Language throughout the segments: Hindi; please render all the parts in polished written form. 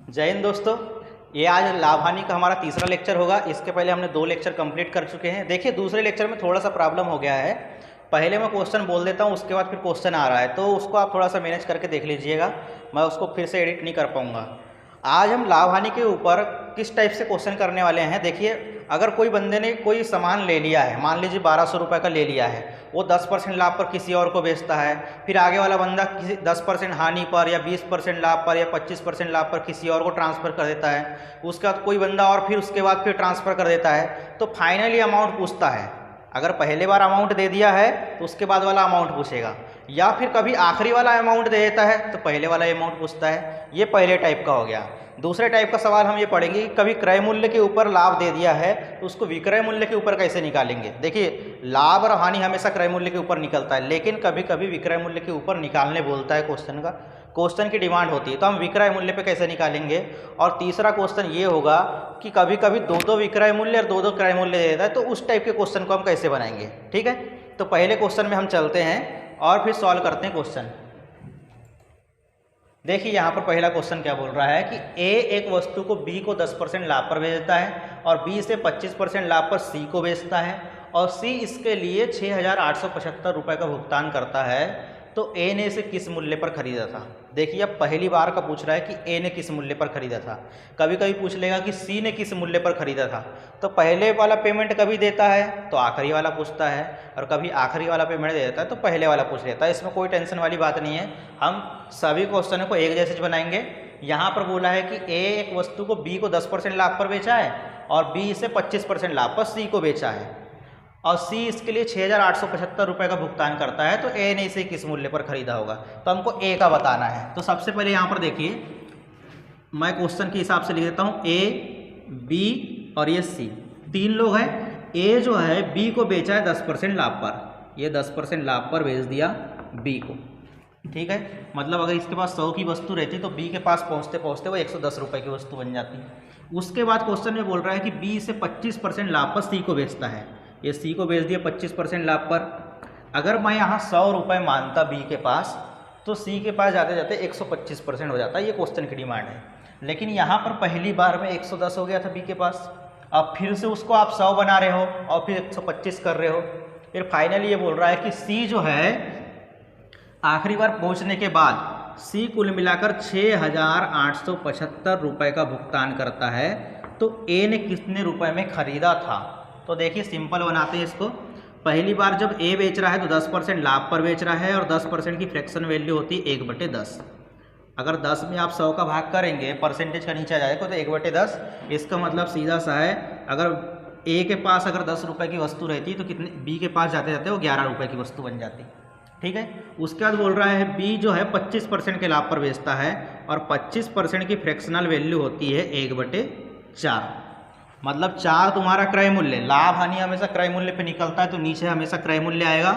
जय हिंद दोस्तों। ये आज लाभ हानि का हमारा तीसरा लेक्चर होगा। इसके पहले हमने 2 लेक्चर कंप्लीट कर चुके हैं। देखिए दूसरे लेक्चर में थोड़ा सा प्रॉब्लम हो गया है। पहले मैं क्वेश्चन बोल देता हूँ, उसके बाद फिर क्वेश्चन आ रहा है, तो उसको आप थोड़ा सा मैनेज करके देख लीजिएगा। मैं उसको फिर से एडिट नहीं कर पाऊँगा। आज हम लाभ हानि के ऊपर किस टाइप से क्वेश्चन करने वाले हैं। देखिए, अगर कोई बंदे ने कोई सामान ले लिया है, मान लीजिए 1200 रुपये का ले लिया है, वो 10% लाभ पर किसी और को बेचता है। फिर आगे वाला बंदा किसी 10% हानि पर या 20% लाभ पर या 25% लाभ पर किसी और को ट्रांसफ़र कर देता है। उसके बाद कोई बंदा और फिर उसके बाद फिर ट्रांसफ़र कर देता है। तो फाइनली अमाउंट पूछता है। अगर पहले बार अमाउंट दे दिया है तो उसके बाद वाला अमाउंट पूछेगा, या फिर कभी आखिरी वाला अमाउंट दे देता है तो पहले वाला अमाउंट पूछता है। ये पहले टाइप का हो गया। दूसरे टाइप का सवाल हम ये पढ़ेंगे कि कभी क्रय मूल्य के ऊपर लाभ दे दिया है तो उसको विक्रय मूल्य के ऊपर कैसे निकालेंगे। देखिए, लाभ और हानि हमेशा क्रय मूल्य के ऊपर निकलता है, लेकिन कभी कभी विक्रय मूल्य के ऊपर निकालने बोलता है क्वेश्चन की डिमांड होती है, तो हम विक्रय मूल्य पे कैसे निकालेंगे। और तीसरा क्वेश्चन ये होगा कि कभी कभी दो विक्रय मूल्य और दो क्रय मूल्य दे देता है, तो उस टाइप के क्वेश्चन को हम कैसे बनाएंगे। ठीक है, तो पहले क्वेश्चन में हम चलते हैं और फिर सॉल्व करते हैं क्वेश्चन। देखिए यहाँ पर पहला क्वेश्चन क्या बोल रहा है कि ए एक वस्तु को बी को 10% लाभ पर बेचता है और बी से 25% लाभ पर सी को बेचता है, और सी इसके लिए 6,875 रुपये का भुगतान करता है। तो ए ने इसे किस मूल्य पर खरीदा था। देखिए, अब पहली बार का पूछ रहा है कि ए ने किस मूल्य पर खरीदा था। कभी कभी पूछ लेगा कि सी ने किस मूल्य पर खरीदा था, तो पहले वाला पेमेंट कभी देता है तो आखिरी वाला पूछता है, और कभी आखिरी वाला पेमेंट दे देता है तो पहले वाला पूछ लेता है। इसमें कोई टेंशन वाली बात नहीं है, हम सभी क्वेश्चनों को एक जैसे बनाएंगे। यहाँ पर बोला है कि ए एक वस्तु को बी को 10% लाभ पर बेचा है और बी इसे 25% लाभ पर सी को बेचा है, और सी इसके लिए 6,875 रुपये का भुगतान करता है। तो ए ने इसे किस मूल्य पर खरीदा होगा, तो हमको ए का बताना है। तो सबसे पहले यहाँ पर देखिए, मैं क्वेश्चन के हिसाब से लिख देता हूँ ए, बी और ये सी, 3 लोग हैं। ए जो है बी को बेचा है 10% लाभ पर, ये 10% लाभ पर बेच दिया बी को। ठीक है, मतलब अगर इसके पास 100 की वस्तु रहती तो बी के पास पहुँचते पहुँचते वो 110 रुपये की वस्तु बन जाती। उसके बाद क्वेश्चन में बोल रहा है कि बी से 25% लाभ पर सी को बेचता है। ये सी को बेच दिया 25% लाभ पर। अगर मैं यहाँ 100 रुपये मानता बी के पास, तो सी के पास जाते जाते 125% हो जाता है। ये क्वेश्चन की डिमांड है, लेकिन यहाँ पर पहली बार में 110 हो गया था बी के पास। अब फिर से उसको आप 100 बना रहे हो और फिर 125 कर रहे हो। फिर फाइनली ये बोल रहा है कि सी जो है आखिरी बार पहुँचने के बाद सी कुल मिलाकर 6,875 रुपये का भुगतान करता है। तो ए ने कितने रुपए में खरीदा था। तो देखिए, सिंपल बनाते हैं इसको। पहली बार जब ए बेच रहा है तो 10% लाभ पर बेच रहा है, और 10% की फ्रैक्शन वैल्यू होती है 1/10। अगर 10 में आप 100 का भाग करेंगे, परसेंटेज का नीचे आ जाएगा तो 1/10। इसका मतलब सीधा सा है, अगर ए के पास अगर 10 रुपये की वस्तु रहती तो कितने, बी के पास जाते जाते वो 11 रुपये की वस्तु बन जाती। ठीक है, उसके बाद बोल रहा है बी जो है 25% के लाभ पर बेचता है, और 25% की फ्रैक्शनल वैल्यू होती है 1/4। मतलब 4 तुम्हारा क्रय मूल्य। लाभ हानि हमेशा क्रय मूल्य पे निकलता है, तो नीचे हमेशा क्रय मूल्य आएगा,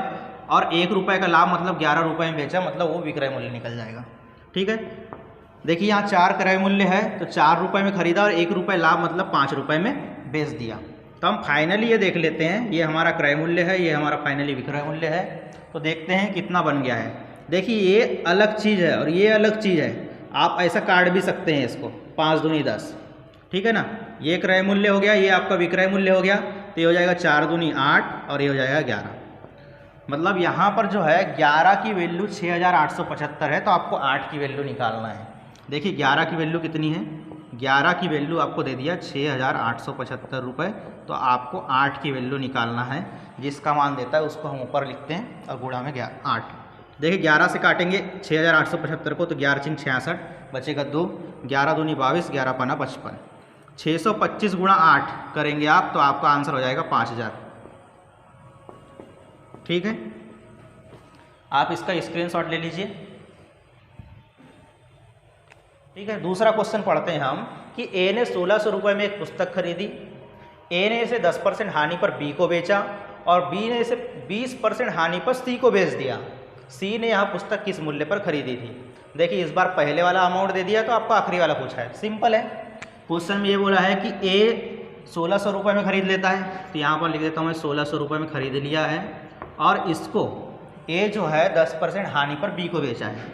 और 1 रुपये का लाभ मतलब 11 रुपये में बेचा, मतलब वो विक्रय मूल्य निकल जाएगा। ठीक है, देखिए यहाँ 4 क्रय मूल्य है, तो 4 रुपये में खरीदा और 1 रुपये लाभ मतलब 5 रुपये में बेच दिया। तो हम फाइनली ये देख लेते हैं, ये हमारा क्रय मूल्य है, ये हमारा फाइनली विक्रय मूल्य है। तो देखते हैं कितना बन गया है। देखिए, ये अलग चीज़ है और ये अलग चीज़ है। आप ऐसा काट भी सकते हैं इसको, 5 दूनी 10। ठीक है ना, ये क्रय मूल्य हो गया, ये आपका विक्रय मूल्य हो गया। तो ये हो जाएगा 4 दूनी 8 और ये हो जाएगा 11। मतलब यहाँ पर जो है 11 की वैल्यू 6,875 है, तो आपको 8 की वैल्यू निकालना है। देखिए 11 की वैल्यू कितनी है, 11 की वैल्यू आपको दे दिया 6,875 रुपये, तो आपको 8 की वैल्यू निकालना है। जिसका मान देता है उसको हम ऊपर लिखते हैं और गुणा में 8। देखिए 11 से काटेंगे 6,875 को, तो 11×6 = 66, बचेगा 2, 11 दूनी 22, 11 पाना 55। 625 गुणा 8 करेंगे आप तो आपका आंसर हो जाएगा 5,000। ठीक है, आप इसका स्क्रीनशॉट ले लीजिए। ठीक है, दूसरा क्वेश्चन पढ़ते हैं हम कि ए ने 1600 रुपये में एक पुस्तक खरीदी। ए ने इसे 10% हानि पर बी को बेचा, और बी ने इसे 20% हानि पर सी को बेच दिया। सी ने यहाँ पुस्तक किस मूल्य पर खरीदी थी। देखिए, इस बार पहले वाला अमाउंट दे दिया तो आपको आखिरी वाला पूछा है। सिंपल है, क्वेश्चन में ये बोला है कि ए 1600 रुपये में खरीद लेता है, तो यहाँ पर लिख देता हूँ मैं 1600 रुपये में खरीद लिया है, और इसको ए जो है 10% हानि पर बी को बेचा है।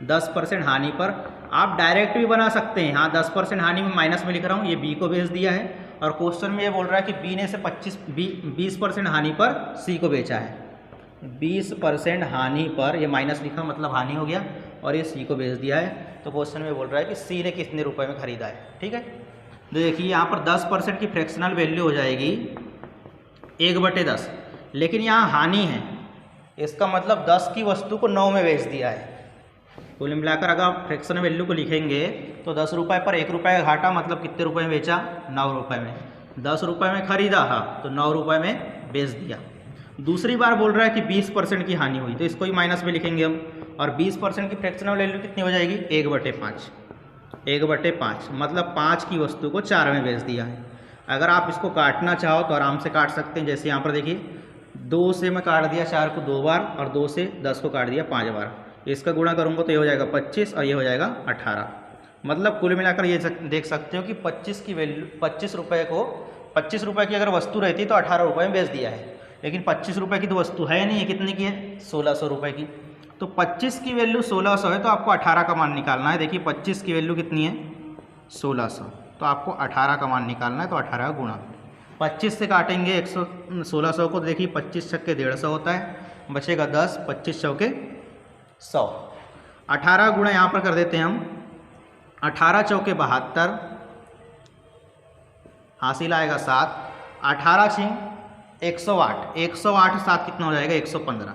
10% हानि पर आप डायरेक्ट भी बना सकते हैं। हाँ 10% हानि में माइनस में लिख रहा हूँ, ये बी को भेज दिया है और क्वेश्चन में ये बोल रहा है कि बी ने से 20% हानि पर सी को बेचा है। 20% हानि पर, ये माइनस लिखा मतलब हानि हो गया, और ये सी को भेज दिया है। तो क्वेश्चन में बोल रहा है कि सी ने कितने रुपए में खरीदा है। ठीक है, तो देखिए यहाँ पर 10% की फ्रैक्शनल वैल्यू हो जाएगी 1/10, लेकिन यहाँ हानि है, इसका मतलब 10 की वस्तु को 9 में बेच दिया है। कुल मिलाकर अगर आप फ्रैक्शनल वैल्यू को लिखेंगे तो 10 रुपये पर 1 रुपये का घाटा, मतलब कितने रुपए में बेचा, 9 रुपये में। 10 रुपये में खरीदा, हाँ, तो 9 रुपये में बेच दिया। दूसरी बार बोल रहा है कि 20% की हानि हुई, तो इसको ही माइनस में लिखेंगे हम, और 20% की फ्रैक्शनल वैल्यू कितनी हो जाएगी, 1/5। 1/5 मतलब 5 की वस्तु को 4 में बेच दिया है। अगर आप इसको काटना चाहो तो आराम से काट सकते हैं। जैसे यहाँ पर देखिए 2 से मैं काट दिया 4 को 2 बार, और 2 से 10 को काट दिया 5 बार। इसका गुणा करूँगा तो ये हो जाएगा 25 और ये हो जाएगा 18। मतलब कुल मिलाकर ये देख सकते हो कि 25 की वैल्यू, 25 रुपये को, 25 रुपये की अगर वस्तु रहती तो 18 रुपये में बेच दिया है, लेकिन 25 रुपये की तो वस्तु है नहीं, है कितने की है, 1600 रुपये की। तो 25 की वैल्यू 1600 है, तो आपको 18 का मान निकालना है। देखिए 25 की वैल्यू कितनी है, 1600, तो आपको 18 का मान निकालना है। तो 18 गुणा 25 से काटेंगे 1600 को, देखिए 25 छक्के 150 होता है, बचेगा 10, 25 चौके 100। 18 गुणा यहाँ पर कर देते हैं हम, 18 चौके 72, हासिल आएगा 7, 18 छिंग 108, 108 7 कितना हो जाएगा, 115।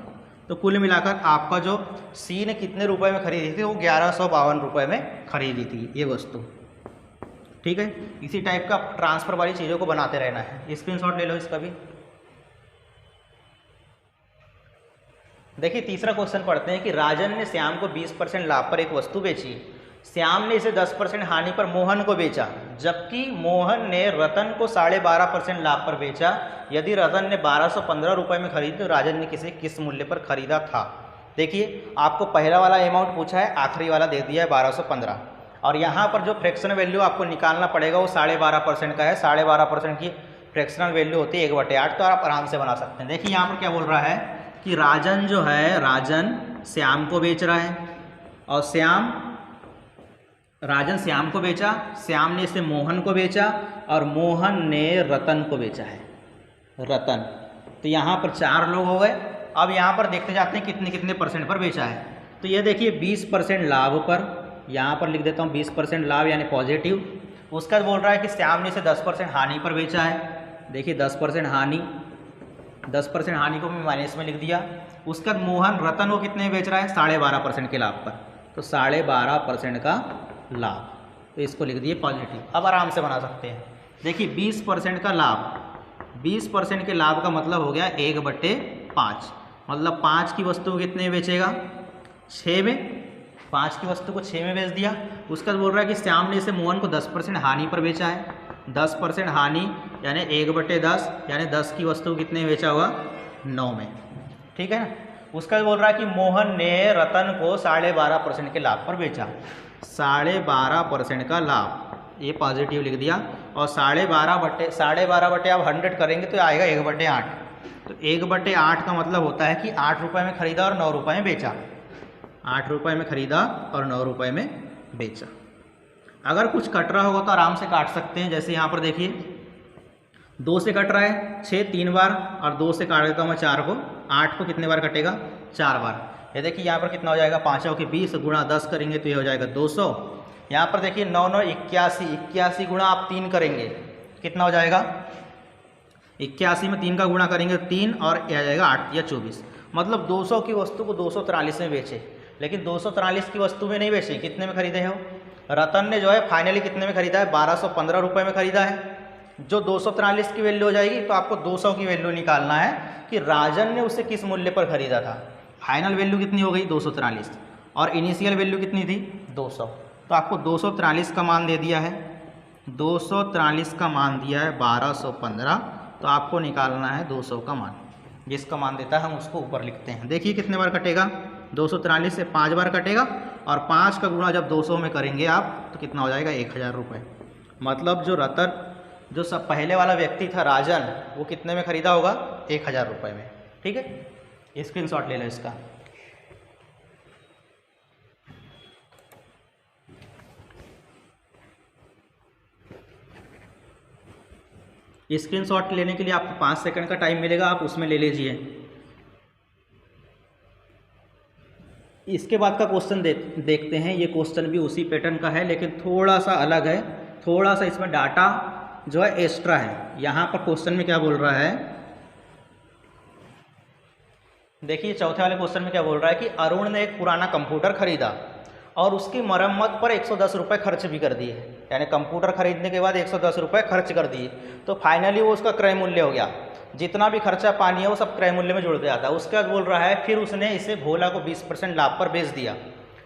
तो कुल मिलाकर आपका जो सी ने कितने रुपए में खरीदी थी, वो 1152 रुपये में खरीदी थी ये वस्तु। ठीक है, इसी टाइप का ट्रांसफर वाली चीज़ों को बनाते रहना है। स्क्रीनशॉट ले लो इसका भी। देखिए तीसरा क्वेश्चन पढ़ते हैं कि राजन ने श्याम को 20% लाभ पर एक वस्तु बेची। श्याम ने इसे 10% हानि पर मोहन को बेचा, जबकि मोहन ने रतन को 12.5% लाभ पर बेचा। यदि रतन ने 1215 रुपये में खरीदी तो राजन ने किस मूल्य पर खरीदा था। देखिए आपको पहला वाला अमाउंट पूछा है, आखिरी वाला दे दिया है 1215, और यहाँ पर जो फ्रैक्शनल वैल्यू आपको निकालना पड़ेगा वो 12.5% का है। 12.5% की फ्रैक्शनल वैल्यू होती है 1/8, तो आप आराम से बना सकते हैं। देखिए यहाँ पर क्या बोल रहा है कि राजन जो है, राजन श्याम को बेच रहा है, और राजन श्याम को बेचा, श्याम ने इसे मोहन को बेचा, और मोहन ने रतन को बेचा है, रतन। तो यहाँ पर 4 लोग हो गए। अब यहाँ पर देखते जाते हैं कितने कितने परसेंट पर बेचा है। तो ये देखिए 20% लाभ पर, यहाँ पर लिख देता हूँ 20% लाभ यानी पॉजिटिव। उसका बोल रहा है कि श्याम ने इसे 10% हानि पर बेचा है। देखिए 10% हानि, 10% हानि को मैं माइनस में लिख दिया। उसका मोहन रतन को कितने में बेच रहा है, 12.5% के लाभ पर, तो 12.5% का लाभ, तो इसको लिख दिए पॉजिटिव। अब आराम से बना सकते हैं। देखिए 20% का लाभ, 20% के लाभ का मतलब हो गया 1/5, मतलब 5 की वस्तु को कितने में बेचेगा, 6 में। 5 की वस्तु को 6 में बेच दिया। उसका बोल रहा है कि श्याम ने इसे मोहन को 10% हानि पर बेचा है। 10% हानि यानी 1/10, यानी 10 की वस्तु कितने में बेचा हुआ, 9 में। ठीक है ना। उसका बोल रहा है कि मोहन ने रतन को 12.5% के लाभ पर बेचा। 12.5% का लाभ, ये पॉजिटिव लिख दिया, और 12.5 आप 100 करेंगे तो आएगा 1/8। तो 1/8 का मतलब होता है कि 8 रुपये में खरीदा और 9 रुपये में बेचा। 8 रुपये में खरीदा और 9 रुपये में बेचा। अगर कुछ कट रहा होगा तो आराम से काट सकते हैं। जैसे यहाँ पर देखिए 2 से कट रहा है 6 3 बार, और 2 से काट देता हूँ मैं 4 को। 8 को कितने बार कटेगा, 4 बार। ये देखिए यहाँ पर कितना हो जाएगा, 5 के 20 गुणा 10 करेंगे तो ये हो जाएगा 200। यहाँ पर देखिए 9 9 81, 81 गुणा आप 3 करेंगे कितना हो जाएगा, 81 में 3 का गुणा करेंगे 3, और यह आ जाएगा 8 या 24। मतलब 200 की वस्तु को 243 में बेचे, लेकिन 243 की वस्तु में नहीं बेचे, कितने में खरीदे हो। रतन ने जो है फाइनली कितने में खरीदा है, 1215 रुपये में खरीदा है। जो 243 की वैल्यू हो जाएगी तो आपको 200 की वैल्यू निकालना है कि राजन ने उसे किस मूल्य पर खरीदा था। फाइनल वैल्यू कितनी हो गई, 243, और इनिशियल वैल्यू कितनी थी, 200। तो आपको 243 का मान दे दिया है, 243 का मान दिया है 1215, तो आपको निकालना है 200 का मान। जिसका मान देता है हम उसको ऊपर लिखते हैं। देखिए कितने बार कटेगा, 243 से 5 बार कटेगा, और 5 का गुणा जब 200 में करेंगे आप तो कितना हो जाएगा, 1000 रुपये। मतलब जो रतन, जो सब पहले वाला व्यक्ति था राजन, वो कितने में खरीदा होगा, 1000 रुपये में। ठीक है, स्क्रीनशॉट ले लो इसका। स्क्रीनशॉट लेने के लिए आपको 5 सेकंड का टाइम मिलेगा, आप उसमें ले लीजिए। इसके बाद का क्वेश्चन देखते हैं। ये क्वेश्चन भी उसी पैटर्न का है लेकिन थोड़ा सा अलग है, थोड़ा सा इसमें डाटा जो है एक्स्ट्रा है। यहाँ पर क्वेश्चन में क्या बोल रहा है, देखिए चौथे वाले क्वेश्चन में क्या बोल रहा है कि अरुण ने एक पुराना कंप्यूटर खरीदा और उसकी मरम्मत पर 110 रुपये खर्च भी कर दिए, यानी कंप्यूटर खरीदने के बाद 110 रुपये खर्च कर दिए, तो फाइनली वो उसका क्रय मूल्य हो गया। जितना भी खर्चा पानी है वो सब क्रय मूल्य में जुड़ जाता है। उसके बाद बोल रहा है फिर उसने इसे भोला को 20% लाभ पर बेच दिया,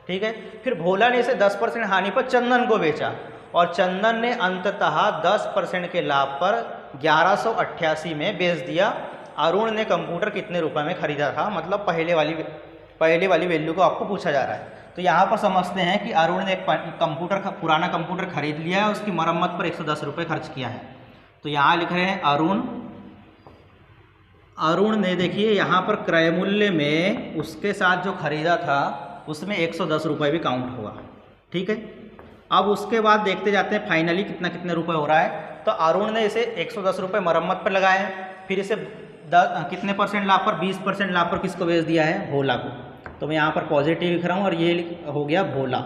ठीक है। फिर भोला ने इसे 10% हानि पर चंदन को बेचा और चंदन ने अंततः 10% के लाभ पर 1188 में बेच दिया। अरुण ने कंप्यूटर कितने रुपए में खरीदा था, मतलब पहले वाली वैल्यू को आपको पूछा जा रहा है। तो यहाँ पर समझते हैं कि अरुण ने एक पुराना कंप्यूटर खरीद लिया है, उसकी मरम्मत पर 110 रुपये खर्च किया है। तो यहाँ लिख रहे हैं अरुण ने, देखिए यहाँ पर क्रय मूल्य में उसके साथ जो खरीदा था उसमें 110 रुपये भी काउंट होगा, ठीक है। अब उसके बाद देखते जाते हैं फाइनली कितने रुपए हो रहा है। तो अरुण ने इसे 110 रुपये मरम्मत पर लगाए हैं, फिर इसे कितने परसेंट लाभ पर, 20% लाभ पर किसको बेच दिया है, भोला को। तो मैं यहाँ पर पॉजिटिव लिख रहा हूँ और ये हो गया भोला,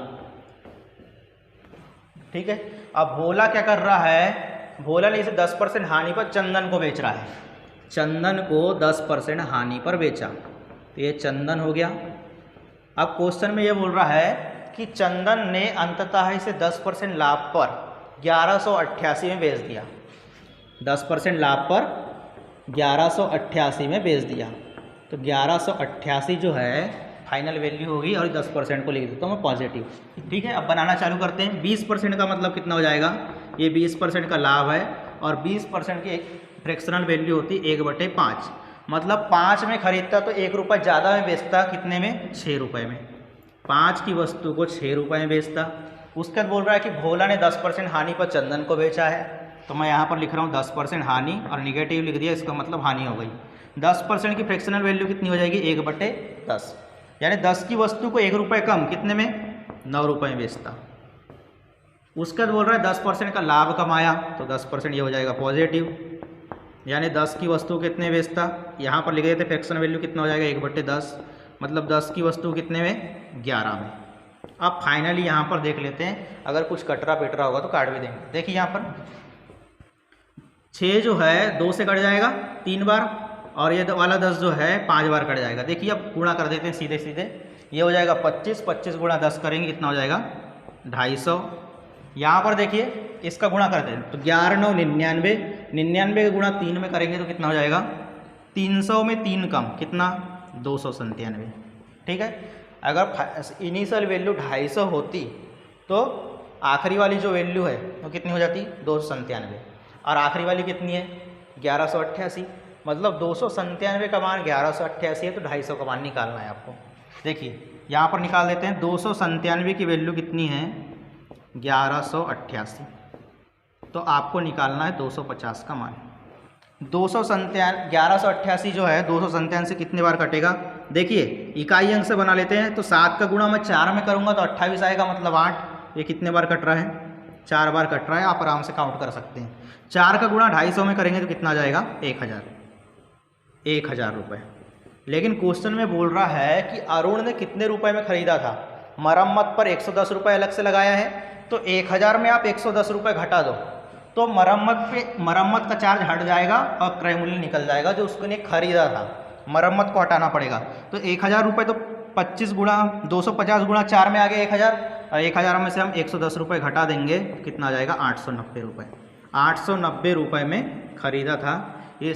ठीक है। अब भोला क्या कर रहा है, भोला ने इसे 10% हानि पर चंदन को बेच रहा है, चंदन को 10% हानि पर बेचा, तो ये चंदन हो गया। अब क्वेश्चन में ये बोल रहा है कि चंदन ने अंततः इसे 10% लाभ पर 1188 में बेच दिया, 10% लाभ पर 1188 में बेच दिया। तो 1188 जो है फाइनल वैल्यू होगी और 10% को लिख देता हूँ मैं पॉजिटिव, ठीक है। अब बनाना चालू करते हैं। 20% का मतलब कितना हो जाएगा, ये 20% का लाभ है और 20% की एक फ्रैक्शनल वैल्यू होती है 1/5, मतलब 5 में खरीदता तो 1 रुपये ज़्यादा में बेचता, कितने में, 6 रुपये में। 5 की वस्तु को 6 रुपये में बेचता। उसके बाद बोल रहा है कि भोला ने 10% हानि पर चंदन को बेचा है, तो मैं यहाँ पर लिख रहा हूँ 10% हानि और निगेटिव लिख दिया, इसका मतलब हानि हो गई। 10% की फ्रैक्शनल वैल्यू कितनी हो जाएगी, 1/10, यानी 10 की वस्तु को 1 रुपये कम, कितने में, 9 रुपये में बेचता। उसके बाद बोल रहा है 10% का लाभ कमाया, तो 10% ये हो जाएगा पॉजिटिव, यानी 10 की वस्तु कितने बेचता, यहाँ पर लिख देते फ्रैक्शन वैल्यू कितना हो जाएगा, 1/10, मतलब 10 की वस्तु कितने में, 11 में। अब फाइनली यहाँ पर देख लेते हैं, अगर कुछ कटरा पेटरा होगा तो काट भी देंगे। देखिए यहाँ पर 6 जो है 2 से कट जाएगा 3 बार और ये वाला 10 जो है 5 बार कट जाएगा। देखिए अब गुणा कर देते हैं सीधे सीधे, ये हो जाएगा 25, 25 गुणा 10 करेंगे कितना हो जाएगा, 250। यहाँ पर देखिए इसका गुणा करते हैं तो 11 9 99, 99 का गुणा 3 में करेंगे तो कितना हो जाएगा, 300 में 3 कम, कितना, 297, ठीक है। अगर इनिशियल वैल्यू 250 होती तो आखिरी वाली जो वैल्यू है वो कितनी हो जाती, 297, और आखिरी वाली कितनी है, 1188, मतलब 297 का मान 1188 है, तो 250 का मान निकालना है आपको। देखिए यहाँ पर निकाल देते हैं, 297 की वैल्यू कितनी है, 1188, तो आपको निकालना है 250 का मान। 1188 जो है 297 से कितने बार कटेगा, देखिए इकाई अंक से बना लेते हैं, तो 7 का गुणा मैं 4 में करूँगा तो 28 आएगा, मतलब 8, ये कितने बार कट रहा है, 4 बार कट रहा है, आप आराम से काउंट कर सकते हैं। 4 का गुणा 250 में करेंगे तो कितना आ जाएगा, 1000 रुपये। लेकिन क्वेश्चन में बोल रहा है कि अरुण ने कितने रुपए में खरीदा था, मरम्मत पर 110 रुपये अलग से लगाया है, तो 1000 में आप 110 रुपये घटा दो तो मरम्मत का चार्ज हट जाएगा और क्रय मूल्य निकल जाएगा जो उसने खरीदा था, मरम्मत को हटाना पड़ेगा। तो 1000 रुपये तो 25 गुणा 250 गुणा 4 में आ गया 1000, और 1000 में से हम 110 रुपये घटा देंगे, कितना आ जाएगा, 890 रुपये। 890 रुपये में खरीदा था। ये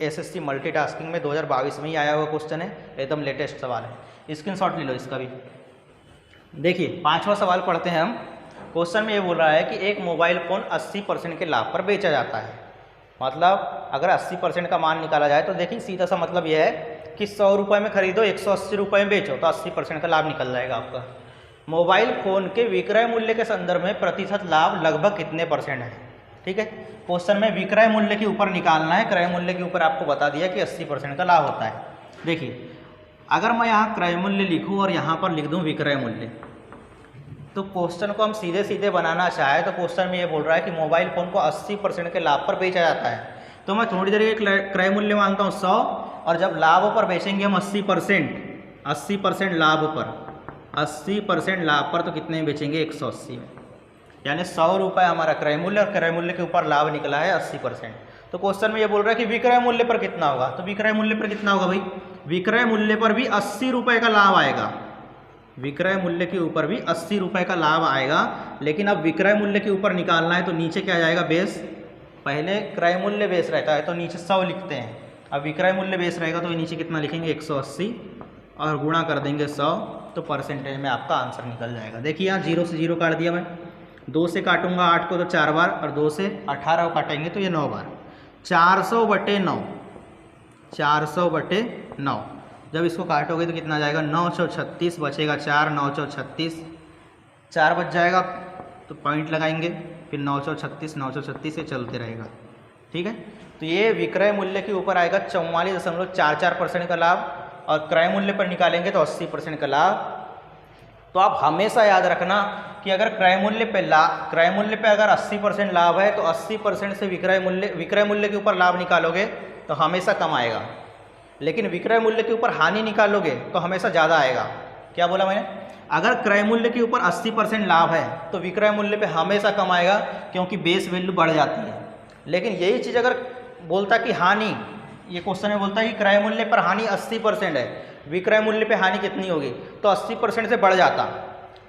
SSC मल्टीटास्किंग में 2022 में ही आया हुआ क्वेश्चन है, एकदम लेटेस्ट सवाल है, स्क्रीनशॉट ले लो इसका भी। देखिए 5वां सवाल पढ़ते हैं हम। क्वेश्चन में ये बोल रहा है कि एक मोबाइल फ़ोन 80% के लाभ पर बेचा जाता है, मतलब अगर 80% का मान निकाला जाए तो देखिए सीधा सा मतलब यह है कि 100 रुपये में खरीदो 180 रुपये में बेचो तो 80% का लाभ निकल जाएगा आपका। मोबाइल फ़ोन के विक्रय मूल्य के संदर्भ में प्रतिशत लाभ लगभग कितने % है, ठीक है। क्वेश्चन में विक्रय मूल्य के ऊपर निकालना है, क्रय मूल्य के ऊपर आपको बता दिया कि 80% का लाभ होता है। देखिए अगर मैं यहाँ क्रय मूल्य लिखूँ और यहाँ पर लिख दूँ विक्रय मूल्य, तो क्वेश्चन को हम सीधे सीधे बनाना चाहे तो क्वेश्चन में ये बोल रहा है कि मोबाइल फ़ोन को 80% के लाभ पर बेचा जाता है। तो मैं थोड़ी देर के क्रय मूल्य मानता हूँ 100, और जब लाभ पर बेचेंगे हम 80% लाभ पर, 80% लाभ पर, तो कितने में बेचेंगे 180 में, यानी 100 रुपये हमारा क्रय मूल्य और क्रय मूल्य के ऊपर लाभ निकला है 80%। तो क्वेश्चन में ये बोल रहा है कि विक्रय मूल्य पर कितना होगा, तो विक्रय मूल्य पर कितना होगा भाई, विक्रय मूल्य पर भी 80 रुपये का लाभ आएगा, विक्रय मूल्य के ऊपर भी 80 रुपये का लाभ आएगा। लेकिन अब विक्रय मूल्य के ऊपर निकालना है तो नीचे क्या जाएगा, बेस, पहले क्रय मूल्य बेस रहता है तो नीचे 100 लिखते हैं, अब विक्रय मूल्य बेस रहेगा तो नीचे कितना लिखेंगे 180 और गुणा कर देंगे 100, तो परसेंटेज में आपका आंसर निकल जाएगा। देखिए यहाँ 0 से 0 काट दिया मैं, 2 से काटूंगा 8 को तो 4 बार, और 2 से 18 को काटेंगे तो ये 9 बार, 400/9, 400/9। जब इसको काटोगे तो कितना जाएगा, 936 बचेगा 4, 936, 4 बच जाएगा तो पॉइंट लगाएंगे, फिर 936, 936 से चलते रहेगा। ठीक है, तो ये विक्रय मूल्य के ऊपर आएगा 44.44% का लाभ, और क्रय मूल्य पर निकालेंगे तो 80% का लाभ। तो आप हमेशा याद रखना कि अगर क्रय मूल्य पे अगर 80% लाभ है तो 80% से विक्रय मूल्य के ऊपर लाभ निकालोगे तो हमेशा कम आएगा, लेकिन विक्रय मूल्य के ऊपर हानि निकालोगे तो हमेशा ज़्यादा आएगा। क्या बोला मैंने, अगर क्रय मूल्य के ऊपर 80% लाभ है तो विक्रय मूल्य पे हमेशा कम आएगा, क्योंकि बेस वैल्यू बढ़ जाती है। लेकिन यही चीज़ अगर बोलता कि हानि, ये क्वेश्चन में बोलता है कि क्रय मूल्य पर हानि 80% है, विक्रय मूल्य पे हानि कितनी होगी, तो 80% से बढ़ जाता।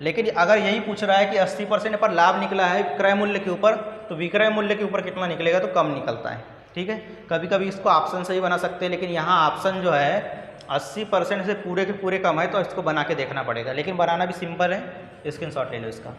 लेकिन अगर यही पूछ रहा है कि 80% पर लाभ निकला है क्रय मूल्य के ऊपर, तो विक्रय मूल्य के ऊपर कितना निकलेगा, तो कम निकलता है। ठीक है, कभी कभी इसको ऑप्शन से ही बना सकते हैं, लेकिन यहाँ ऑप्शन जो है 80% से पूरे के पूरे कम है, तो इसको बना के देखना पड़ेगा, लेकिन बनाना भी सिंपल है, स्क्रीनशॉट ले लो इसका।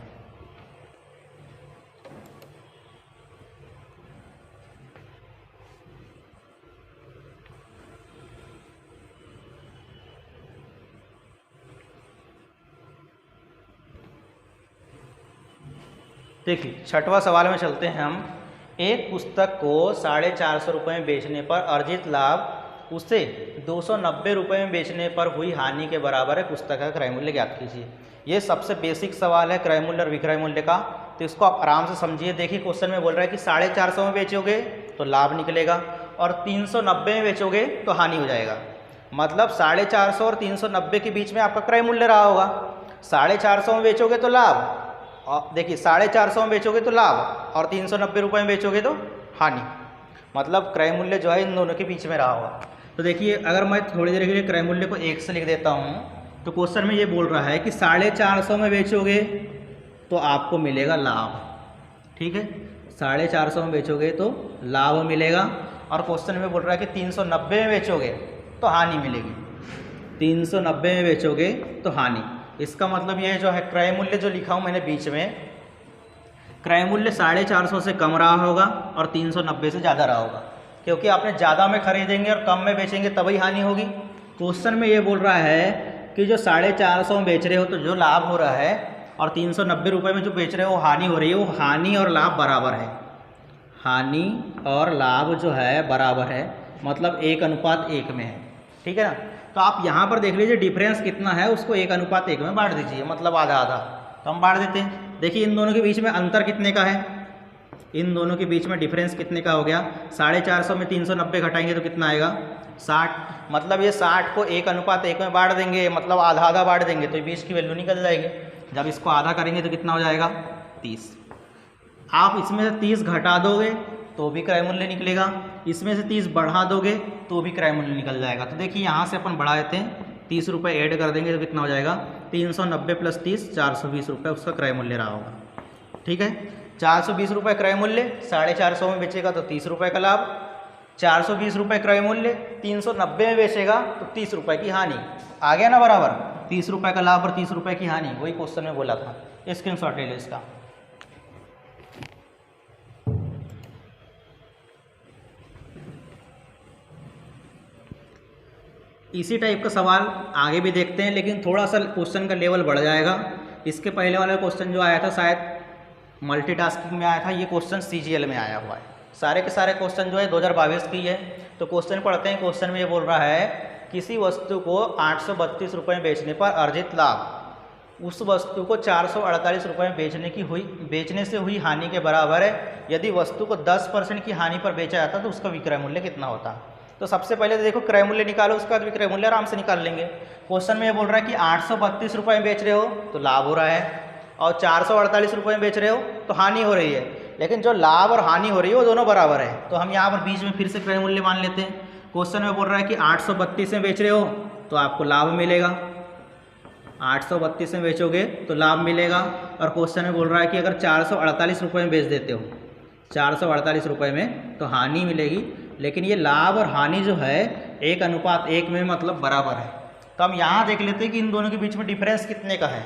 देखिए 6वां सवाल में चलते हैं हम। एक पुस्तक को 450 रुपये में बेचने पर अर्जित लाभ उसे 290 रुपये में बेचने पर हुई हानि के बराबर है, पुस्तक का क्रय मूल्य ज्ञात कीजिए। ये सबसे बेसिक सवाल है क्रय मूल्य और विक्रय मूल्य का, तो इसको आप आराम से समझिए। देखिए क्वेश्चन में बोल रहा है कि 450 में बेचोगे तो लाभ निकलेगा, और 390 में बेचोगे तो हानि हो जाएगा। मतलब 450 और 390 के बीच में आपका क्रय मूल्य रहा होगा। 450 में बेचोगे तो लाभ, और देखिए 450 में बेचोगे तो लाभ, और 390 रुपये में बेचोगे तो हानि। मतलब क्रय मूल्य जो है इन दोनों के बीच में रहा होगा। तो देखिए अगर मैं थोड़ी देर के लिए क्रय मूल्य को 1 से लिख देता हूँ, तो क्वेश्चन में ये बोल रहा है कि 450 में बेचोगे तो आपको मिलेगा लाभ। ठीक है, 450 में बेचोगे तो लाभ मिलेगा, और क्वेश्चन में बोल रहा है कि 390 में बेचोगे तो हानि मिलेगी। 390 में बेचोगे तो हानि, इसका मतलब ये जो है क्रय मूल्य जो लिखा हूँ मैंने बीच में, क्रय मूल्य 450 से कम रहा होगा और 390 से ज़्यादा रहा होगा, क्योंकि आपने ज़्यादा में खरीदेंगे और कम में बेचेंगे तभी हानि होगी। क्वेश्चन में ये बोल रहा है कि जो 450 में बेच रहे हो तो जो लाभ हो रहा है, और 390 रुपये में जो बेच रहे हो वो हानि हो रही है, वो हानि और लाभ बराबर है। हानि और लाभ जो है बराबर है, मतलब 1:1 में है। ठीक है ना, तो आप यहाँ पर देख लीजिए डिफरेंस कितना है, उसको 1:1 में बांट दीजिए, मतलब आधा आधा। तो हम बांट देते हैं। देखिए इन दोनों के बीच में अंतर कितने का है, इन दोनों के बीच में डिफरेंस कितने का हो गया। 450 में 390 घटाएंगे तो कितना आएगा, 60। मतलब ये 60 को 1:1 में बांट देंगे, मतलब आधा आधा बांट देंगे, तो 20 की वैल्यू निकल जाएगी। जब इसको आधा करेंगे तो कितना हो जाएगा, 30। आप इसमें से 30 घटा दोगे तो भी क्रय मूल्य निकलेगा, इसमें से 30 बढ़ा दोगे तो भी क्रय मूल्य निकल जाएगा। तो देखिए यहाँ से अपन बढ़ा देते हैं, 30 रुपये ऐड कर देंगे तो कितना हो जाएगा, 390 + 30, 420 रुपये उसका क्रय मूल्य रहा होगा। ठीक है, 420 रुपये क्रय मूल्य, 450 में बेचेगा तो 30 रुपये का लाभ, 420 रुपये क्रय मूल्य, 390 में बेचेगा तो 30 रुपये की हानि। आ गया ना बराबर, 30 रुपये का लाभ और 30 रुपये की हानि, वही क्वेश्चन में बोला था। स्क्रीनशॉट ले लो इसका। इसी टाइप का सवाल आगे भी देखते हैं, लेकिन थोड़ा सा क्वेश्चन का लेवल बढ़ जाएगा। इसके पहले वाला क्वेश्चन जो आया था शायद मल्टीटास्किंग में आया था, ये क्वेश्चन CGL में आया हुआ है। सारे के सारे क्वेश्चन जो है 2022 की है। तो क्वेश्चन पढ़ते हैं। क्वेश्चन में ये बोल रहा है किसी वस्तु को 832 रुपये में बेचने पर अर्जित लाभ उस वस्तु को 448 रुपये में बेचने से हुई हानि के बराबर है। यदि वस्तु को 10% की हानि पर बेचा जाता तो उसका विक्रय मूल्य कितना होता। तो सबसे पहले तो देखो क्रय मूल्य निकालो, उसका विक्रय मूल्य आराम से निकाल लेंगे। क्वेश्चन में ये बोल रहा है कि 832 रुपये में बेच रहे हो तो लाभ हो रहा है, और 448 रुपये में बेच रहे हो तो हानि हो रही है। लेकिन जो लाभ और हानि हो रही है वो दोनों बराबर है, तो हम यहाँ पर बीच में फिर से क्रय मूल्य मान लेते हैं। क्वेश्चन में बोल रहा है कि 832 में बेच रहे हो तो आपको लाभ मिलेगा, 832 में बेचोगे तो लाभ मिलेगा। और क्वेश्चन में बोल रहा है कि अगर 448 रुपये में बेच देते हो, 448 रुपये में, तो हानि मिलेगी। लेकिन ये लाभ और हानि जो है 1:1 में मतलब बराबर है। तो हम यहाँ देख लेते हैं कि इन दोनों के बीच में डिफरेंस कितने का है,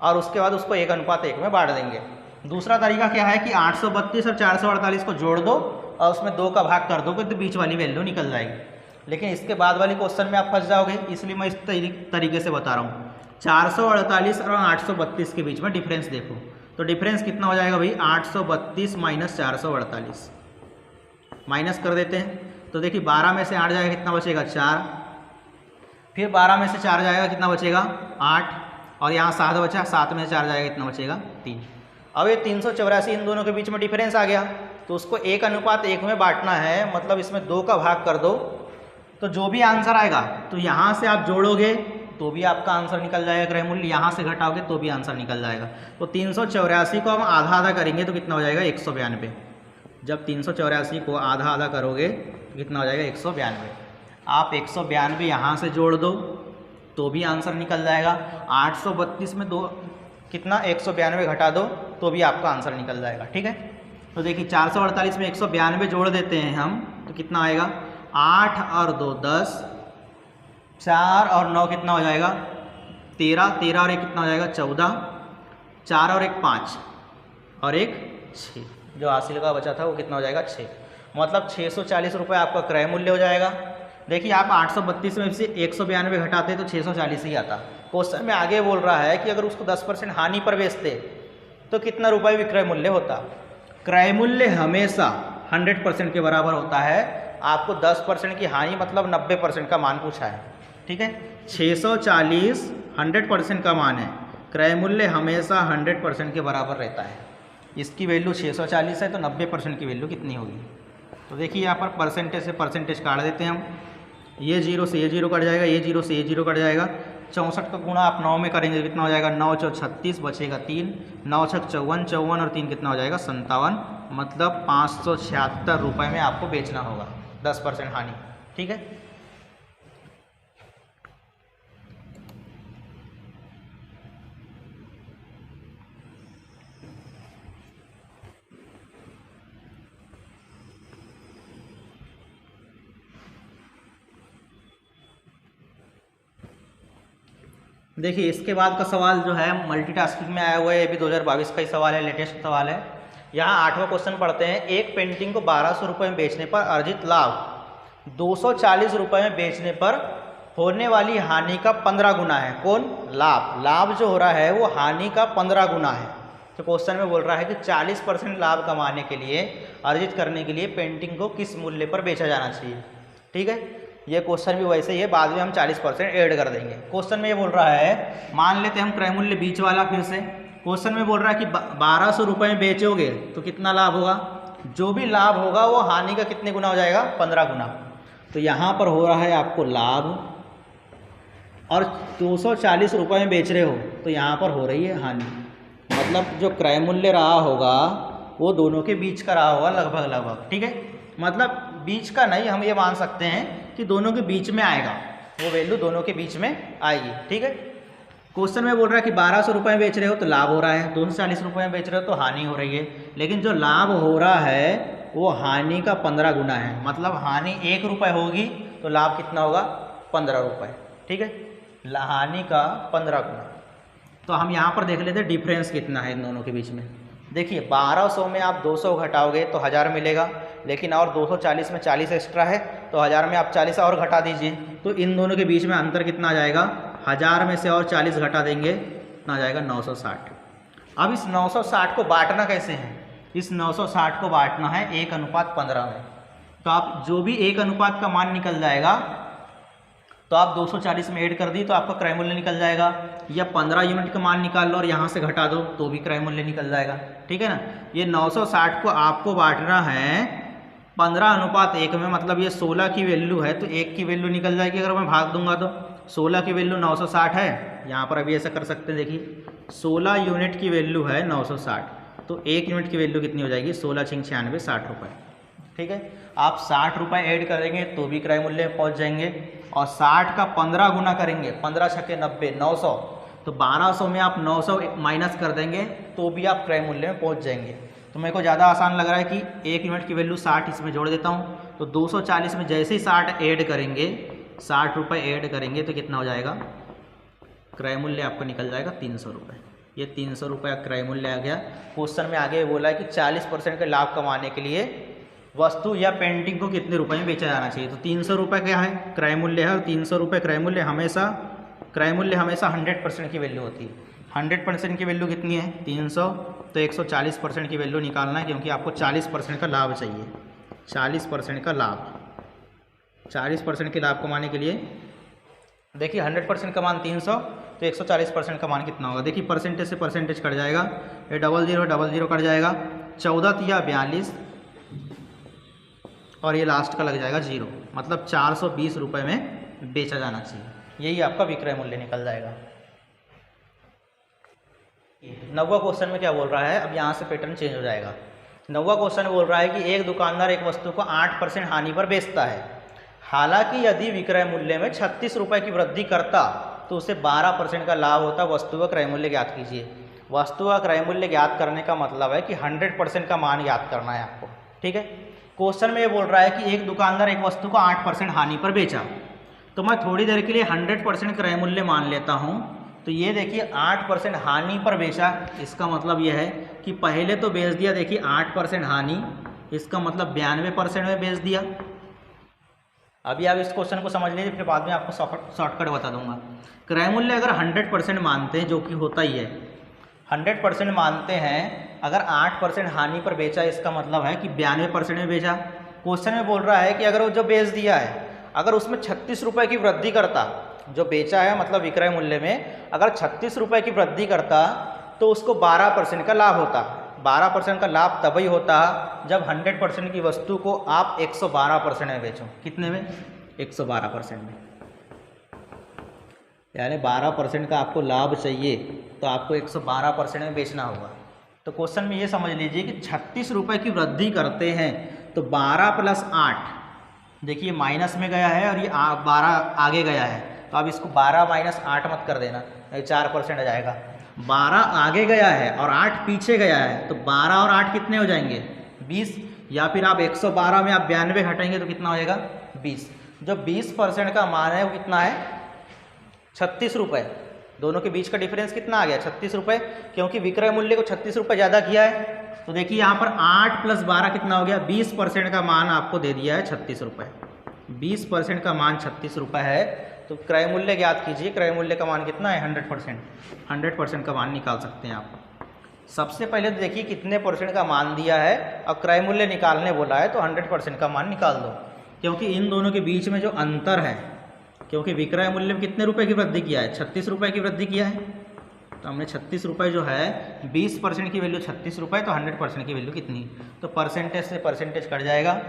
और उसके बाद उसको 1:1 में बांट देंगे। दूसरा तरीका क्या है कि 832 और 448 को जोड़ दो और उसमें 2 का भाग कर दोगे तो बीच वाली वैल्यू निकल जाएगी। लेकिन इसके बाद वाली क्वेश्चन में आप फंस जाओगे, इसलिए मैं इस तरीके से बता रहा हूँ। 448 और 832 के बीच में डिफरेंस देखो, तो डिफरेंस कितना हो जाएगा भाई, 832 माइनस 448, माइनस कर देते हैं। तो देखिए 12 में से 8 जाएगा, कितना बचेगा 4, फिर 12 में से 4 जाएगा, कितना बचेगा 8, और यहाँ 7 बचा, 7 में से 4 जाएगा, कितना बचेगा 3। अब ये 384 इन दोनों के बीच में डिफरेंस आ गया, तो उसको 1:1 में बांटना है, मतलब इसमें 2 का भाग कर दो, तो जो भी आंसर आएगा तो यहाँ से आप जोड़ोगे तो भी आपका आंसर निकल जाएगा क्रय मूल्य, यहाँ से घटाओगे तो भी आंसर निकल जाएगा। तो 384 को हम आधा आधा करेंगे तो कितना हो जाएगा 192। जब 384 को आधा आधा करोगे तो कितना हो जाएगा 192। आप 192 यहाँ से जोड़ दो तो भी आंसर निकल जाएगा। 832 में 2 कितना 192 घटा दो तो भी आपका आंसर निकल जाएगा। ठीक है, तो देखिए 448 में 192 जोड़ देते हैं हम तो कितना आएगा, 8 और 2 10, 4 और 9 कितना हो जाएगा 13, 13 और 1 कितना हो जाएगा 14, 4 और 1 5 और 1 6, जो हासिल का बचा था वो कितना हो जाएगा 6, मतलब 640 रुपये आपका क्रय मूल्य हो जाएगा। देखिए आप 832 में से 192 घटाते तो 640 ही आता। क्वेश्चन में आगे बोल रहा है कि अगर उसको 10% हानि पर बेचते तो कितना रुपये विक्रय मूल्य होता। क्रय मूल्य हमेशा 100% के बराबर होता है। आपको 10% की हानि मतलब 90% का मान पूछा है। ठीक है, 640 100% का मान है, क्रय मूल्य हमेशा 100% के बराबर रहता है। इसकी वैल्यू 640 है तो 90% की वैल्यू कितनी होगी। तो देखिए यहाँ पर परसेंटेज से परसेंटेज काट देते हैं हम, ये 0 से ये 0 कट जाएगा, ये 0 से ये 0 कट जाएगा। 64 का गुणा आप 9 में करेंगे कितना हो जाएगा 9 चौ 36 बचेगा 3, 9 छक 54, 54 और 3 कितना हो जाएगा 57, मतलब 576 रुपये में आपको बेचना होगा 10% हानि। ठीक है, देखिए इसके बाद का सवाल जो है मल्टीटास्किंग में आया हुआ है, ये भी 2022 का ही सवाल है, लेटेस्ट सवाल है। यहाँ 8वां क्वेश्चन पढ़ते हैं। एक पेंटिंग को 1200 रुपये में बेचने पर अर्जित लाभ 240 रुपये में बेचने पर होने वाली हानि का 15 गुना है। कौन? लाभ। लाभ जो हो रहा है वो हानि का 15 गुना है। तो क्वेश्चन में बोल रहा है कि 40% लाभ कमाने के लिए, अर्जित करने के लिए पेंटिंग को किस मूल्य पर बेचा जाना चाहिए। ठीक है, ये क्वेश्चन भी वैसे ही है, बाद में हम 40% ऐड कर देंगे। क्वेश्चन में ये बोल रहा है, मान लेते हैं हम क्रय मूल्य बीच वाला फिर से। क्वेश्चन में बोल रहा है कि 1200 रुपये में बेचोगे तो कितना लाभ होगा। जो भी लाभ होगा वो हानि का कितने गुना हो जाएगा 15 गुना। तो यहाँ पर हो रहा है आपको लाभ और 240 रुपये में बेच रहे हो तो यहाँ पर हो रही है हानि। मतलब जो क्रय मूल्य रहा होगा वो दोनों के बीच का रहा होगा लगभग लगभग। ठीक है, मतलब बीच का नहीं, हम ये मान सकते हैं कि दोनों के बीच में आएगा, वो वैल्यू दोनों के बीच में आएगी। ठीक है, क्वेश्चन में बोल रहा है कि 1200 रुपये में बेच रहे हो तो लाभ हो रहा है, 240 रुपये में बेच रहे हो तो हानि हो रही है। लेकिन जो लाभ हो रहा है वो हानि का 15 गुना है। मतलब हानि 1 रुपये होगी तो लाभ कितना होगा 15 रुपये। ठीक है, हानि का 15 गुना। तो हम यहाँ पर देख लेते हैं डिफरेंस कितना है इन दोनों के बीच में। देखिए 1200 में आप 200 घटाओगे तो 1000 मिलेगा, लेकिन और 240 में 40 एक्स्ट्रा है तो 1000 में आप 40 और घटा दीजिए, तो इन दोनों के बीच में अंतर कितना आ जाएगा। 1000 में से और 40 घटा देंगे कितना आ जाएगा 960। अब इस 960 को बांटना कैसे है, इस 960 को बांटना है 1:15 में। तो आप जो भी 1 अनुपात का मान निकल जाएगा तो तो आप 240 में ऐड कर दी तो आपका क्रय मूल्य निकल जाएगा, या 15 यूनिट का मान निकाल लो और यहाँ से घटा दो तो भी क्रय मूल्य निकल जाएगा। ठीक है ना। ये 960 को आपको बांटना है 15:1 में, मतलब ये 16 की वैल्यू है तो 1 की वैल्यू निकल जाएगी। अगर मैं भाग दूंगा तो 16 की वैल्यू 960 है, यहाँ पर अभी ऐसा कर सकते हैं, देखिए 16 यूनिट की वैल्यू है 960, तो 1 यूनिट की वैल्यू कितनी हो जाएगी, 16 × 96 60 रुपये। ठीक है, आप 60 रुपये ऐड करेंगे तो भी क्रय मूल्य में पहुँच जाएंगे, और 60 का 15 गुना करेंगे, 15 × 90 900, तो 1200 में आप 900 माइनस कर देंगे तो भी आप क्रय मूल्य में पहुँच जाएंगे। तो मेरे को ज़्यादा आसान लग रहा है कि 1 यूनिट की वैल्यू 60 इसमें जोड़ देता हूँ, तो 240 में जैसे ही 60 ऐड करेंगे, 60 रुपये ऐड करेंगे तो कितना हो जाएगा, क्रय मूल्य आपका निकल जाएगा 300 रुपये। ये 300 रुपये क्रय मूल्य आ गया। क्वेश्चन में आगे बोला है कि 40% का लाभ कमाने के लिए वस्तु या पेंटिंग को कितने रुपए में बेचा जाना चाहिए। तो 300 रुपये क्या है, क्रय मूल्य है, और 300 रुपये क्रय मूल्य हमेशा 100% की वैल्यू होती है। 100% की वैल्यू कितनी है, 300, तो 140% की वैल्यू निकालना है, क्योंकि आपको 40% का लाभ चाहिए। 40% का लाभ, 40% के लाभ कमाने के लिए देखिए 100% का मान 300, तो 140% का मान कितना होगा, देखिए परसेंटेज से परसेंटेज कट जाएगा, ये 00 कट जाएगा, 14 तिया 42, और ये लास्ट का लग जाएगा 0, मतलब 420 रुपये में बेचा जाना चाहिए। यही आपका विक्रय मूल्य निकल जाएगा। 9वां क्वेश्चन में क्या बोल रहा है, अब यहाँ से पैटर्न चेंज हो जाएगा। 9वां क्वेश्चन बोल रहा है कि एक दुकानदार एक वस्तु को 8% हानि पर बेचता है, हालांकि यदि विक्रय मूल्य में 36 रुपये की वृद्धि करता तो उसे 12% का लाभ होता। वस्तु का क्रय मूल्य ज्ञात कीजिए। वस्तु का क्रय मूल्य ज्ञात करने का मतलब है कि 100% का मान ज्ञात करना है आपको। ठीक है, क्वेश्चन में ये बोल रहा है कि एक दुकानदार एक वस्तु को 8% हानि पर बेचा, तो मैं थोड़ी देर के लिए 100% क्रय मूल्य मान लेता हूँ। तो ये देखिए 8% हानि पर बेचा, इसका मतलब यह है कि पहले तो बेच दिया, देखिए 8% हानि, इसका मतलब 92% में बेच दिया। अभी आप इस क्वेश्चन को समझ लीजिए, फिर बाद में आपको शॉर्टकट बता दूंगा। क्रय मूल्य अगर 100% मानते हैं, जो कि होता ही है, 100% मानते हैं, अगर 8% हानि पर बेचा, इसका मतलब है कि 92% में बेचा। क्वेश्चन में बोल रहा है कि अगर वो जो बेच दिया है, अगर उसमें 36 रुपये की वृद्धि करता, जो बेचा है मतलब विक्रय मूल्य में अगर 36 रुपये की वृद्धि करता तो उसको 12% का लाभ होता। 12% का लाभ तभी होता जब 100% की वस्तु को आप 112% में बेचो। कितने में, 112% में, यानी 12% का आपको लाभ चाहिए तो आपको 112% में बेचना होगा। तो क्वेश्चन में ये समझ लीजिए कि 36 रुपये की वृद्धि करते हैं तो 12 + 8, देखिए माइनस में गया है और ये 12 आगे गया है, तो अब इसको 12 - 8 मत कर देना, 4% आ जाएगा। 12 आगे गया है और 8 पीछे गया है, तो 12 और 8 कितने हो जाएंगे, 20, या फिर आप 112 में आप 92 हटाएंगे तो कितना हो जाएगा, 20। जो 20% का मान है वो कितना है, 36 रुपये। दोनों के बीच का डिफरेंस कितना आ गया, 36 रुपये, क्योंकि विक्रय मूल्य को 36 रुपये ज़्यादा किया है। तो देखिए यहाँ पर 8 + 12 कितना हो गया, 20% का मान आपको दे दिया है 36 रुपये। 20% का मान 36 रुपये है, तो क्रय मूल्य ज्ञात कीजिए। क्रय मूल्य का मान कितना है, 100% का मान निकाल सकते हैं आप। सबसे पहले तो देखिए कितने % का मान दिया है और क्रय मूल्य निकालने बोला है, तो 100% का मान निकाल दो, क्योंकि इन दोनों के बीच में जो अंतर है, क्योंकि विक्रय मूल्य में कितने रुपए की वृद्धि किया है, 36 रुपये की वृद्धि किया है, तो हमने 36 रुपये जो है, 20% की वैल्यू 36 रुपये, तो 100% की वैल्यू कितनी, तो परसेंटेज से परसेंटेज कट जाएगा।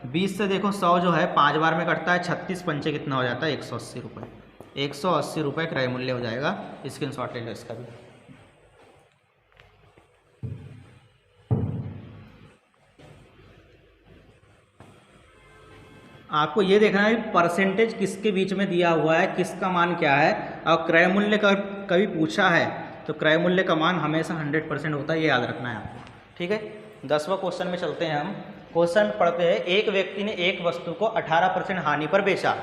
20 से देखो 100 जो है 5 बार में कटता है, 36 पंचे कितना हो जाता है, 180 रुपये। 180 रुपये क्रय मूल्य हो जाएगा। स्क्रीनशॉट ले लो इसका भी। आपको ये देखना है परसेंटेज किसके बीच में दिया हुआ है, किसका मान क्या है, और क्रय मूल्य का कभी पूछा है तो क्रय मूल्य का मान हमेशा 100% होता है, ये याद रखना है आपको। ठीक है, 10वां क्वेश्चन में चलते हैं हम। क्वेश्चन पढ़ते हैं, एक व्यक्ति ने एक वस्तु को 18% हानि पर बेचा,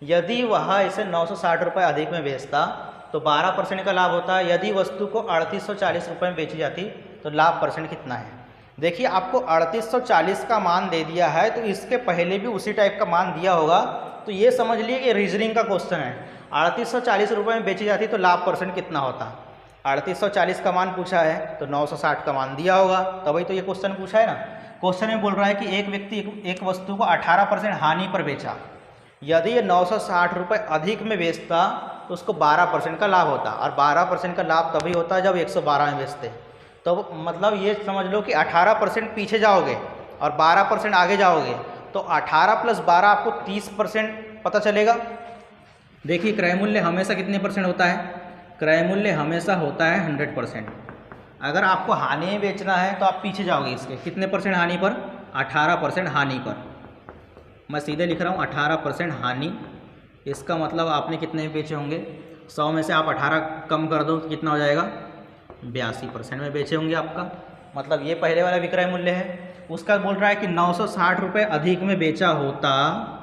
यदि वह इसे 960 रुपये अधिक में बेचता तो 12% का लाभ होता। यदि वस्तु को 3840 रुपये में बेची जाती तो लाभ % कितना है। देखिए आपको 3840 का मान दे दिया है, तो इसके पहले भी उसी टाइप का मान दिया होगा, तो ये समझ लिए कि रीजनिंग का क्वेश्चन है। 3840 रुपये में बेची जाती तो लाभ % कितना होता। 3840 का मान पूछा है तो 960 का मान दिया होगा, तभी तो ये क्वेश्चन पूछा है ना। क्वेश्चन में बोल रहा है कि एक व्यक्ति एक वस्तु को 18% हानि पर बेचा, यदि ये 960 रुपये अधिक में बेचता तो उसको 12% का लाभ होता, और 12% का लाभ तभी होता है जब 112 में बेचते। तो मतलब ये समझ लो कि 18% पीछे जाओगे और 12% आगे जाओगे, तो 18 + 12 आपको 30% पता चलेगा। देखिए क्रय मूल्य हमेशा कितने परसेंट होता है? क्रय मूल्य हमेशा होता है 100%। अगर आपको हानि में बेचना है तो आप पीछे जाओगे इसके, कितने परसेंट हानि पर? 18% हानि पर। मैं सीधे लिख रहा हूँ 18% हानि। इसका मतलब आपने कितने में बेचे होंगे? 100 में से आप 18 कम कर दो तो कितना हो जाएगा? 82% में बेचे होंगे आपका। मतलब ये पहले वाला विक्रय मूल्य है। उसका बोल रहा है कि 960 रुपये अधिक में बेचा होता,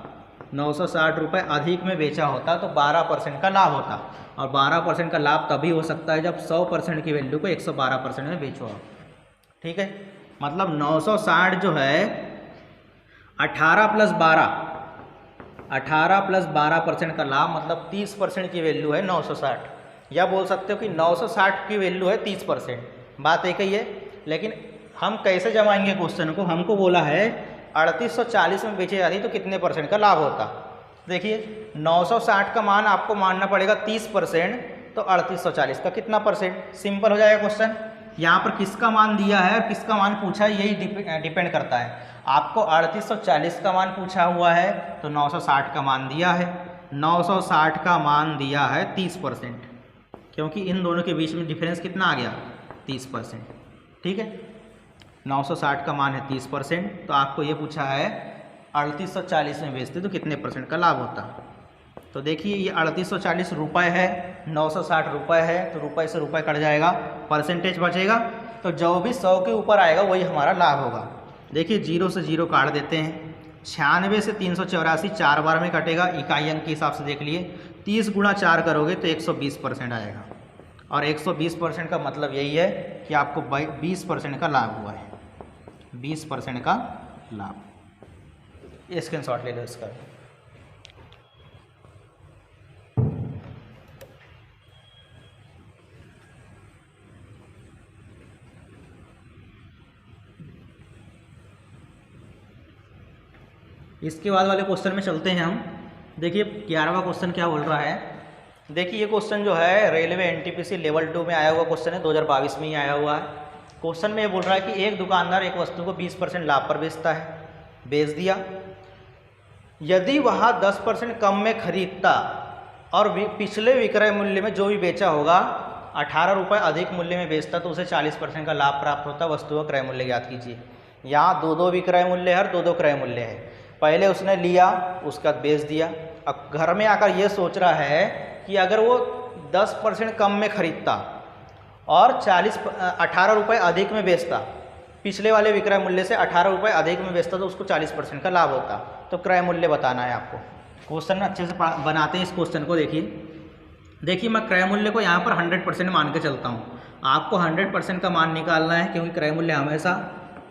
960 रुपये अधिक में बेचा होता तो 12% का लाभ होता, और 12% का लाभ तभी हो सकता है जब 100% की वैल्यू को 112% में बेचो आप। ठीक है, मतलब 960 जो है 18 + 12% का लाभ, मतलब 30% की वैल्यू है 960, या बोल सकते हो कि 960 की वैल्यू है 30%। बात एक ही है, लेकिन हम कैसे जमाएंगे क्वेश्चन को? हमको बोला है 3840 में बेची जाती तो कितने परसेंट का लाभ होता। देखिए 960 का मान आपको मानना पड़ेगा 30%, तो 3840 का कितना परसेंट? सिंपल हो जाएगा क्वेश्चन। यहाँ पर किसका मान दिया है और किसका मान पूछा है यही डिपेंड करता है। आपको 3840 का मान पूछा हुआ है तो 960 का मान दिया है, 960 का मान दिया है 30%, क्योंकि इन दोनों के बीच में डिफरेंस कितना आ गया? 30%। ठीक है, 960 का मान है 30%, तो आपको ये पूछा है 3840 में बेचते तो कितने परसेंट का लाभ होता। तो देखिए ये 3840 रुपये है, 960 रुपये है, तो रुपये से रुपये कट जाएगा, परसेंटेज बचेगा, तो जो भी 100 के ऊपर आएगा वही हमारा लाभ होगा। देखिए 0 से 0 काट देते हैं, 96 से 384 4 बार में कटेगा, इकाई अंक के हिसाब से देख लिए, 30 × 4 करोगे तो 120% आएगा, और 120% का मतलब यही है कि आपको 20% का लाभ हुआ है, 20% का लाभ। ये स्क्रीनशॉट ले लो इसका। इसके बाद वाले क्वेश्चन में चलते हैं हम। देखिए 11वां क्वेश्चन क्या बोल रहा है। देखिए ये क्वेश्चन जो है रेलवे एनटीपीसी लेवल 2 में आया हुआ क्वेश्चन है, 2022 में ही आया हुआ है। क्वेश्चन में ये बोल रहा है कि एक दुकानदार एक वस्तु को 20% लाभ पर बेचता है, बेच दिया। यदि वह 10% कम में खरीदता और पिछले विक्रय मूल्य में जो भी बेचा होगा 18 रुपये अधिक मूल्य में बेचता तो उसे 40% का लाभ प्राप्त होता। वस्तु का क्रय मूल्य ज्ञात कीजिए। यहाँ दो विक्रय मूल्य है और दो क्रय मूल्य है। पहले उसने लिया, उसका बेच दिया। अब घर में आकर ये सोच रहा है कि अगर वो 10% कम में खरीदता और 18 रुपये अधिक में बेचता, पिछले वाले विक्रय मूल्य से 18 रुपये अधिक में बेचता तो उसको 40% का लाभ होता। तो क्रय मूल्य बताना है आपको। क्वेश्चन अच्छे से बनाते हैं इस क्वेश्चन को। देखिए मैं क्रय मूल्य को यहाँ पर 100% मान के चलता हूँ। आपको 100% का मान निकालना है, क्योंकि क्रय मूल्य हमेशा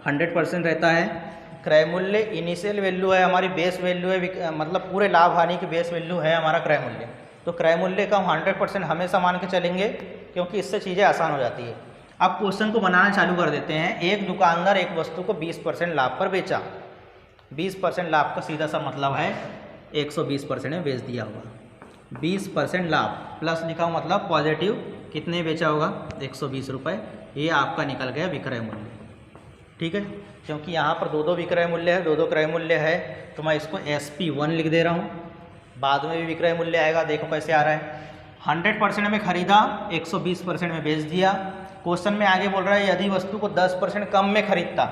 100% रहता है। क्रय मूल्य इनिशियल वैल्यू है, हमारी बेस वैल्यू है, मतलब पूरे लाभ हानि की बेस वैल्यू है हमारा क्रय मूल्य। तो क्रय मूल्य का हम 100% हमेशा मान के चलेंगे, क्योंकि इससे चीज़ें आसान हो जाती है। अब क्वेश्चन को बनाना चालू कर देते हैं। एक दुकानदार एक वस्तु को 20% लाभ पर बेचा। 20% लाभ का सीधा सा मतलब है 120% में बेच दिया होगा। 20% लाभ प्लस लिखा हो मतलब पॉजिटिव, कितने बेचा होगा? 120 रुपये। ये आपका निकल गया विक्रय मूल्य। ठीक है, क्योंकि यहाँ पर दो विक्रय मूल्य है, दो क्रय मूल्य है, तो मैं इसको SP1 लिख दे रहा हूँ। बाद में भी विक्रय मूल्य आएगा, देखो कैसे आ रहा है। 100% में खरीदा, 120% में बेच दिया। क्वेश्चन में आगे बोल रहा है यदि वस्तु को 10% कम में खरीदता,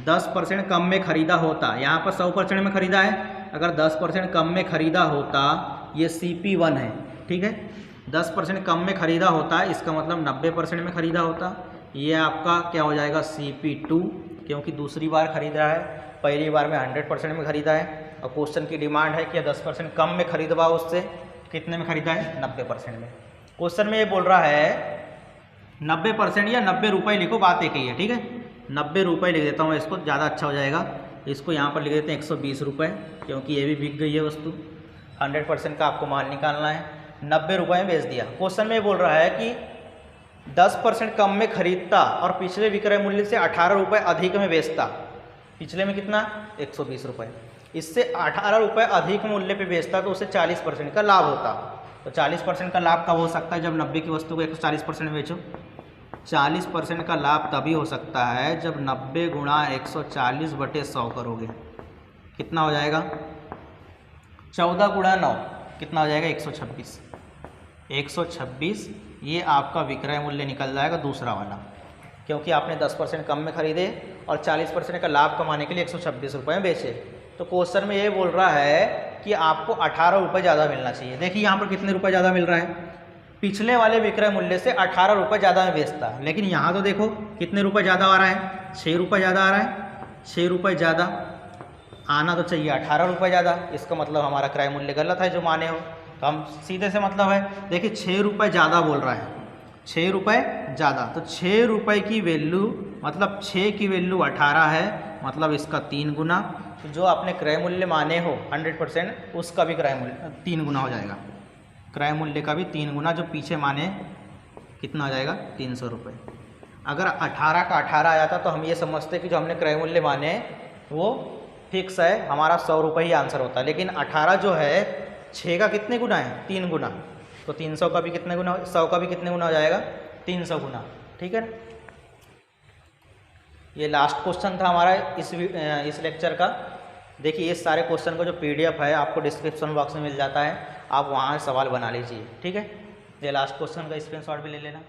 10% कम में खरीदा होता, यहाँ पर 100% में खरीदा है, अगर 10% कम में खरीदा होता, ये CP1 है। ठीक है, 10% कम में खरीदा होता, इसका मतलब 90% में खरीदा होता। ये आपका क्या हो जाएगा? CP2, क्योंकि दूसरी बार खरीद रहा है, पहली बार में 100% में खरीदा है। और क्वेश्चन की डिमांड है कि 10% कम में खरीदवा, उससे कितने में खरीदा है? 90% में। क्वेश्चन में ये बोल रहा है 90% या 90 रुपये लिखो, बात एक ही है। ठीक है, 90 रुपये लिख देता हूँ, इसको ज़्यादा अच्छा हो जाएगा। इसको यहाँ पर लिख देते हैं 120 रुपये, क्योंकि ये भी बिक गई है वस्तु। 100% का आपको मान निकालना है। 90 रुपये में बेच दिया। क्वेश्चन में ये बोल रहा है कि 10% कम में खरीदता और पिछले विक्रय मूल्य से 18 रुपये अधिक में बेचता, पिछले में कितना 120 रुपये, इससे 18 रुपये अधिक मूल्य पे बेचता तो उसे 40% का लाभ होता। तो 40% का लाभ कब हो सकता है? जब 90 की वस्तु को 140% बेचो। 40% का लाभ तभी हो सकता है जब 90 गुणा 140/100 करोगे। कितना हो जाएगा? 14 गुणा 9 कितना हो जाएगा? 126। 126 ये आपका विक्रय मूल्य निकल जाएगा दूसरा वाला, क्योंकि आपने 10% कम में खरीदे और 40% का लाभ कमाने के लिए 126 रुपये में बेचे। तो क्वेश्चन में ये बोल रहा है कि आपको 18 रुपये ज़्यादा मिलना चाहिए। देखिए यहाँ पर कितने रुपये ज़्यादा मिल रहा है? पिछले वाले विक्रय मूल्य से 18 रुपये ज़्यादा में बेचता है, लेकिन यहाँ तो देखो कितने रुपये ज़्यादा आ रहा है? 6 रुपये ज़्यादा आ रहा है। 6 रुपये ज़्यादा आना तो चाहिए 18 रुपये ज़्यादा, इसका मतलब हमारा क्रय मूल्य गलत है जो माने हो। तो हम सीधे से मतलब है, देखिए 6 रुपये ज़्यादा बोल रहा है, 6 रुपये ज़्यादा, तो 6 रुपये की वैल्यू मतलब 6 की वैल्यू 18 है, मतलब इसका 3 गुना। तो जो आपने क्रय मूल्य माने हो 100% उसका भी क्रय मूल्य 3 गुना हो जाएगा। क्रय मूल्य का भी 3 गुना, जो पीछे माने कितना हो जाएगा? 300 रुपये। अगर 18 का 18 आया था तो हम ये समझते कि जो हमने क्रय मूल्य माने वो फिक्स है, हमारा 100 रुपये ही आंसर होता है। लेकिन 18 जो है 6 का कितने गुना है? 3 गुना। तो 300 का भी कितने गुना? 100 का भी कितने गुना हो जाएगा? 300 गुना। ठीक है, ये लास्ट क्वेश्चन था हमारा इस लेक्चर का। देखिए इस सारे क्वेश्चन का जो PDF है आपको डिस्क्रिप्शन बॉक्स में मिल जाता है, आप वहाँ सवाल बना लीजिए। ठीक है, ये लास्ट क्वेश्चन का स्क्रीनशॉट भी ले लेना।